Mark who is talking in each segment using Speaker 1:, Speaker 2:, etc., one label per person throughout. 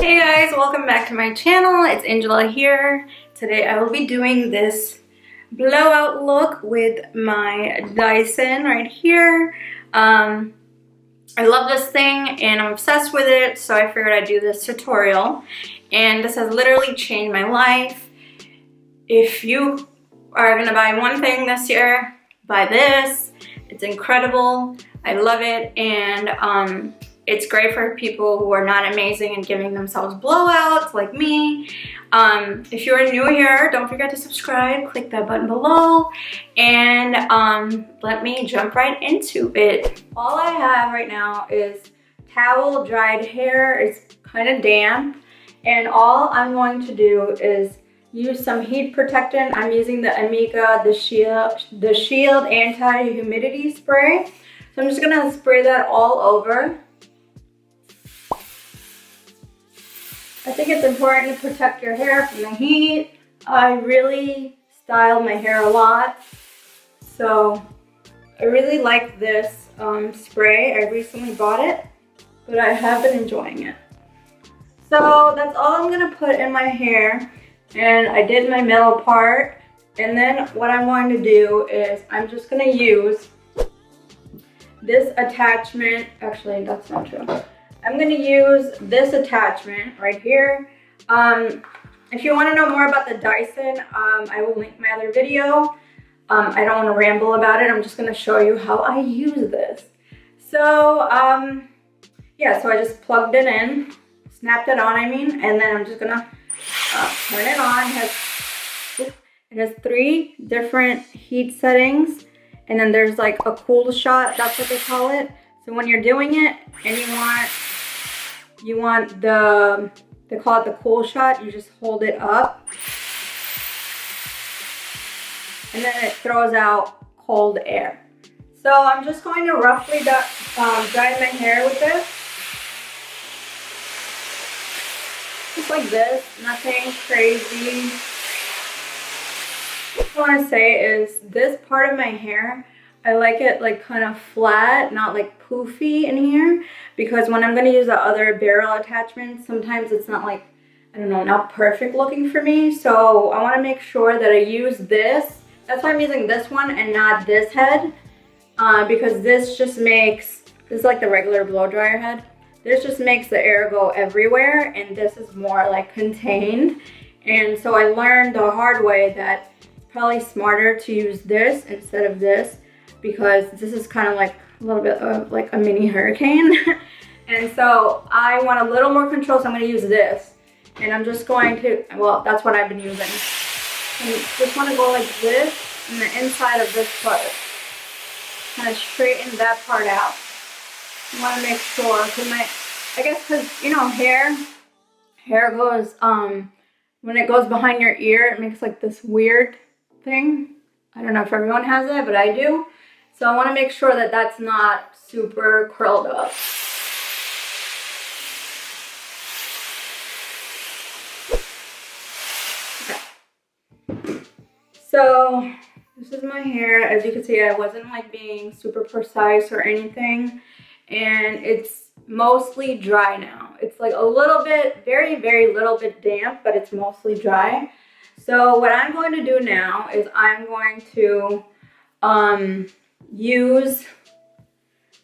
Speaker 1: Hey guys, welcome back to my channel. It's Angela here. Today I will be doing this blowout look with my Dyson right here. I love this thing and I'm obsessed with it, so I figured I'd do this tutorial. And this has literally changed my life. If you are gonna buy one thing this year, buy this. It's incredible. I love it, and it's great for people who are not amazing and giving themselves blowouts like me. If you're new here, don't forget to subscribe, click that button below, and let me jump right into it. All I have right now is towel dried hair. It's kind of damp, and all I'm going to do is use some heat protectant. I'm using the Amika, the Shield Anti-Humidity Spray. So I'm just gonna spray that all over. I think it's important to protect your hair from the heat. I really style my hair a lot, so I really like this spray. I recently bought it, but I have been enjoying it. So that's all I'm gonna put in my hair, and I did my middle part. And then what I'm going to do is I'm just gonna use this attachment. Actually, that's not true. I'm gonna use this attachment right here. If you wanna know more about the Dyson, I will link my other video. I don't wanna ramble about it. I'm just gonna show you how I use this. So, yeah, so I just plugged it in, snapped it on, and then I'm just gonna turn it on. It has 3 different heat settings, and then there's like a cool shot, that's what they call it. So when you're doing it and you want they call it the cool shot, you just hold it up and then it throws out cold air. So I'm just going to roughly dry my hair with this. Just like this, nothing crazy. What I want to say is this part of my hair, I like it like kind of flat, not like poofy in here, because when I'm going to use the other barrel attachment, sometimes it's not like, I don't know, not perfect looking for me. So I want to make sure that I use this. That's why I'm using this one and not this head, because this just makes, this is like the regular blow dryer head. This just makes the air go everywhere, and this is more like contained. And so I learned the hard way that probably smarter to use this instead of this, because this is kind of like a little bit of like a mini hurricane. And so I want a little more control, so I'm going to use this. And I'm just going to, well, that's what I've been using. And just want to go like this in the inside of this part. Kind of straighten that part out. I want to make sure, I guess because, you know, hair goes, when it goes behind your ear, it makes like this weird thing. I don't know if everyone has it, but I do. So I want to make sure that that's not super curled up. Okay. So this is my hair. As you can see, I wasn't like being super precise or anything, and it's mostly dry now. It's like a little bit, very, very little bit damp, but it's mostly dry. So what I'm going to do now is I'm going to use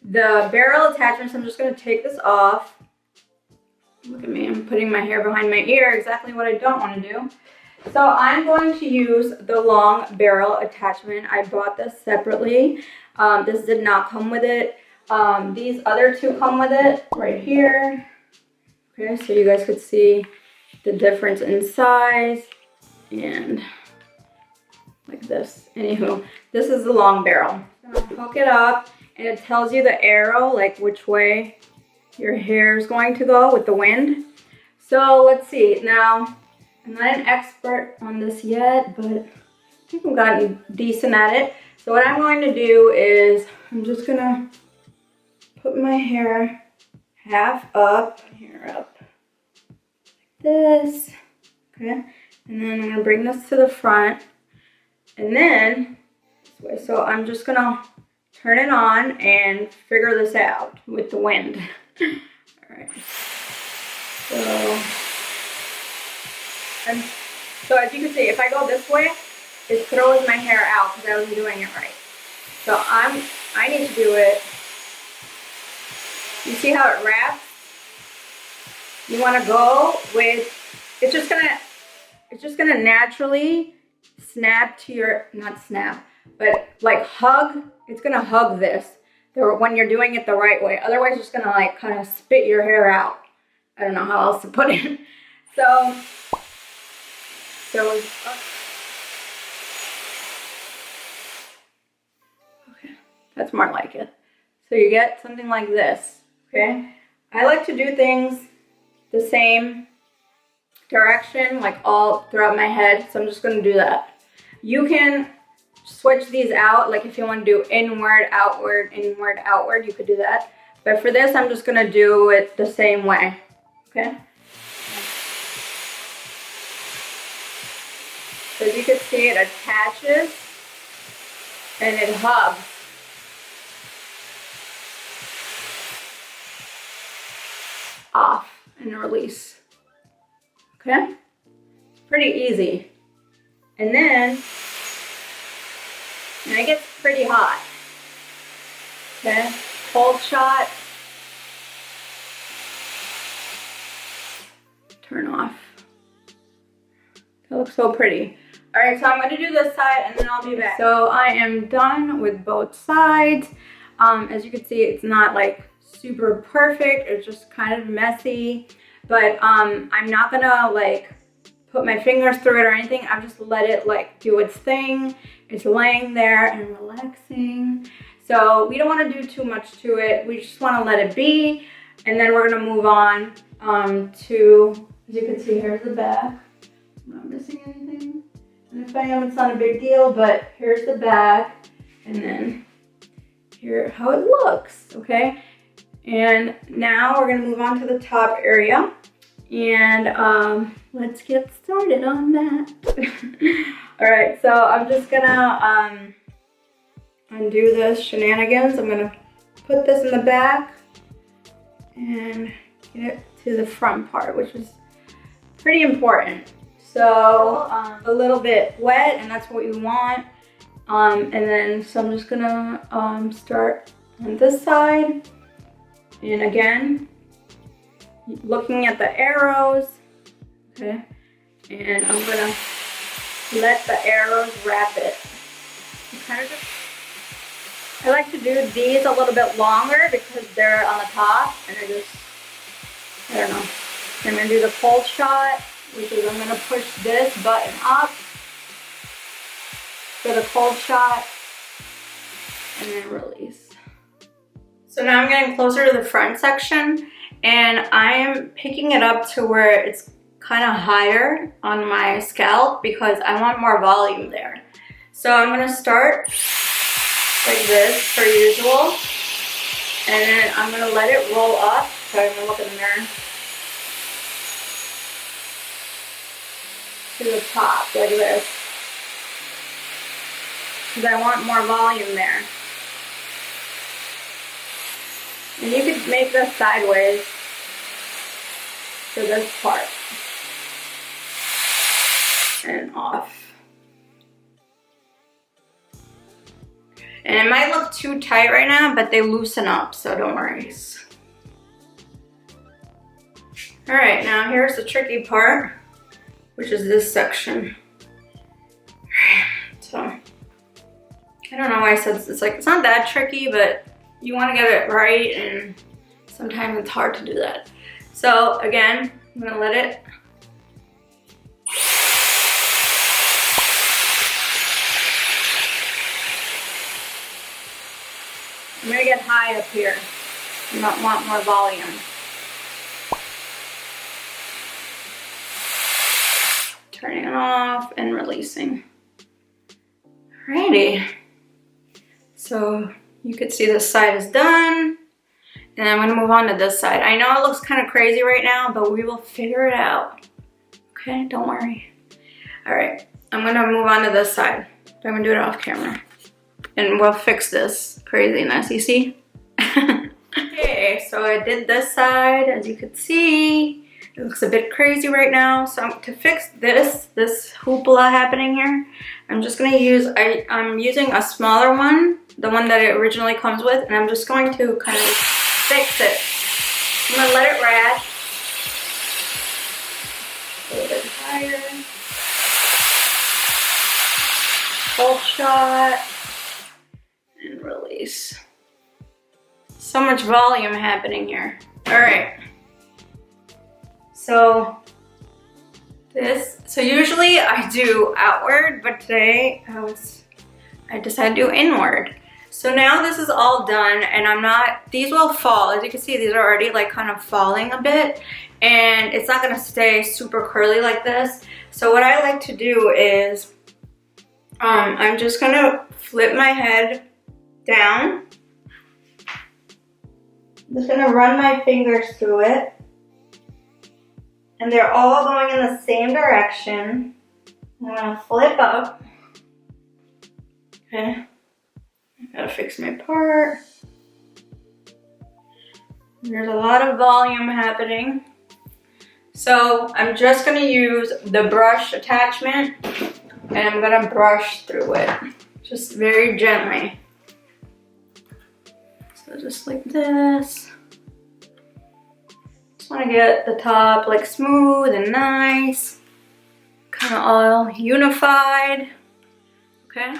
Speaker 1: the barrel attachment. So I'm just going to take this off. Look at me, I'm putting my hair behind my ear, exactly what I don't want to do. So I'm going to use the long barrel attachment. I bought this separately. This did not come with it. These other 2 come with it right here. Okay, so you guys could see the difference in size. And like this. Anywho, this is the long barrel. Hook it up, and it tells you the arrow, like which way your hair is going to go with the wind. So let's see. Now, I'm not an expert on this yet, but I think I've gotten decent at it. So what I'm going to do is I'm just gonna put my hair half up, hair up like this. Okay. And then I'm going to bring this to the front, and then this way. So I'm just going to turn it on and figure this out with the wind. All right. So as you can see, if I go this way, it throws my hair out because I wasn't doing it right. So I need to do it. You see how it wraps? You want to go with, it's just gonna naturally snap to your, not snap, but like hug. It's gonna hug this when you're doing it the right way. Otherwise, it's just gonna like kind of spit your hair out. I don't know how else to put it. So okay, that's more like it. So you get something like this, okay? I like to do things the same direction, like all throughout my head, so I'm just gonna do that. You can switch these out, like if you want to do inward, outward, you could do that. But for this, I'm just gonna do it the same way, okay? So as you can see, it attaches and it hugs. Off and release. Okay? Pretty easy. And then it gets pretty hot. Okay? Cold shot. Turn off. That looks so pretty. Alright, so I'm going to do this side and then I'll be back. So I am done with both sides. As you can see, it's not like super perfect. It's just kind of messy. But I'm not going to like put my fingers through it or anything. I've just let it like do its thing. It's laying there and relaxing. So we don't want to do too much to it. We just want to let it be. And then we're going to move on to, as you can see, here's the back. I'm not missing anything. And if I am, it's not a big deal, but here's the back. And then here how it looks, okay? And now we're gonna move on to the top area. And let's get started on that. All right, so I'm just gonna undo this shenanigans. I'm gonna put this in the back and get it to the front part, which is pretty important. So a little bit wet, and that's what you want. And then, so I'm just gonna start on this side. And again, looking at the arrows, okay? And I'm gonna let the arrows wrap it. I like to do these a little bit longer because they're on the top, and I don't know. I'm gonna do the cold shot, which is I'm gonna push this button up for the cold shot, and then release. So now I'm getting closer to the front section, and I am picking it up to where it's kind of higher on my scalp because I want more volume there. So I'm gonna start like this per usual, and then I'm gonna let it roll up. So I'm gonna look in the mirror. To the top, like this. Because I want more volume there. And you could make this sideways for this part. And off. And it might look too tight right now, but they loosen up, so don't worry. Alright, now here's the tricky part, which is this section. So, I don't know why I said it's like, it's not that tricky, but you want to get it right, and sometimes it's hard to do that. So again, I'm gonna let it. I'm gonna get high up here. You might want more volume. Turning it off and releasing. Alrighty. So you could see this side is done. And I'm gonna move on to this side. I know it looks kind of crazy right now, but we will figure it out. Okay, don't worry. Alright, I'm gonna move on to this side. I'm gonna do it off camera. And we'll fix this craziness, you see? Okay, so I did this side, as you could see. It looks a bit crazy right now. So to fix this hoopla happening here, I'm just gonna use, I'm using a smaller one, the one that it originally comes with, and I'm just going to kind of fix it. I'm gonna let it rad. A little bit higher. Full shot. And release. So much volume happening here. All right. So usually I do outward, but today I decided to do inward. So now this is all done, and these will fall. As you can see, these are already like kind of falling a bit, and it's not gonna stay super curly like this. So what I like to do is, I'm just gonna flip my head down. I'm just gonna run my fingers through it. And they're all going in the same direction. I'm gonna flip up. Okay. I gotta fix my part. There's a lot of volume happening. So I'm just gonna use the brush attachment and I'm gonna brush through it. Just very gently. So just like this. Just wanna get the top like smooth and nice. Kind of all unified. Okay.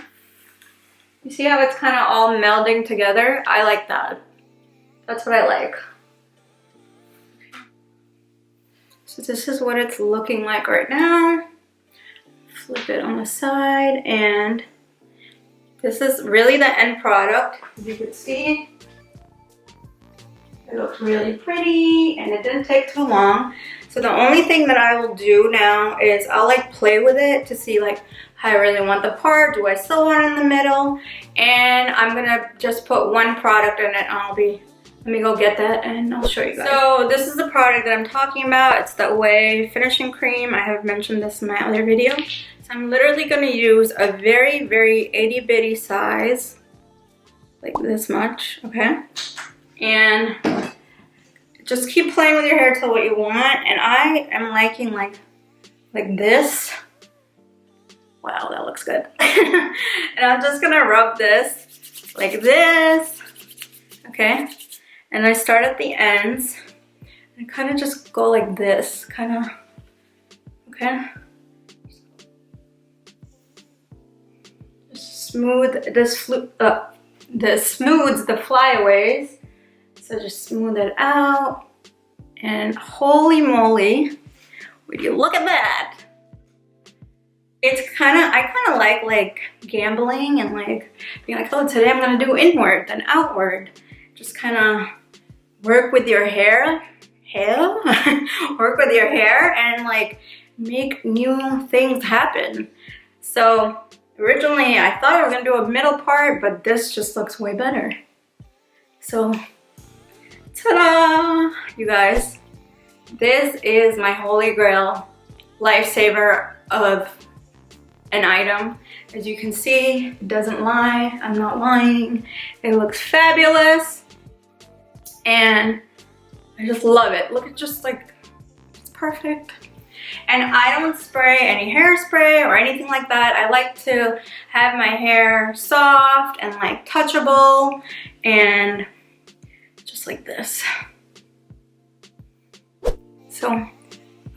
Speaker 1: You see how it's kind of all melding together? I like that. That's what I like. So this is what it's looking like right now. Flip it on the side, and this is really the end product. As you can see, it looks really pretty and it didn't take too long. So the only thing that I will do now is I'll like play with it to see like how I really want the part. Do I still want it in the middle? And I'm gonna just put one product in it. Let me go get that and I'll show you guys. So this is the product that I'm talking about. It's the Way Finishing Cream. I have mentioned this in my other video. So I'm literally gonna use a very, very itty bitty size, like this much, okay? And just keep playing with your hair till what you want. And I am liking like this. Wow, that looks good. And I'm just gonna rub this like this, okay? And I start at the ends and kind of just go like this, kind of, okay? Just smooth, this smooths the flyaways. So just smooth it out. And holy moly, would you look at that? It's I kind of like gambling and like being like, oh, today I'm gonna do inward, then outward. Just kind of work with your hair, work with your hair and like make new things happen. So originally I thought I was gonna do a middle part, but this just looks way better. So, ta-da! You guys, this is my holy grail lifesaver of an item. As you can see, it doesn't lie. I'm not lying. It looks fabulous. And I just love it. Look, it's just like, it's perfect. And I don't spray any hairspray or anything like that. I like to have my hair soft and like touchable and just like this. So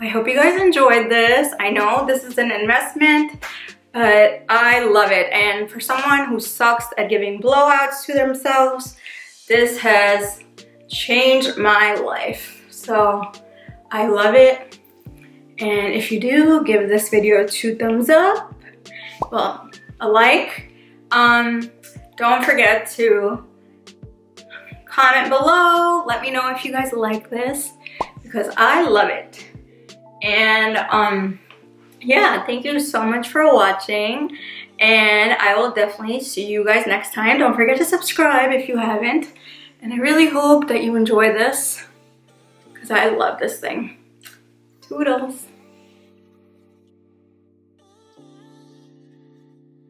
Speaker 1: I hope you guys enjoyed this. I know this is an investment, but I love it. And for someone who sucks at giving blowouts to themselves, this has changed my life. So I love it. And if you do, give this video 2 thumbs up. Well, a like. Don't forget to comment below. Let me know if you guys like this because I love it. And yeah, thank you so much for watching. And I will definitely see you guys next time. Don't forget to subscribe if you haven't. And I really hope that you enjoy this because I love this thing. Toodles.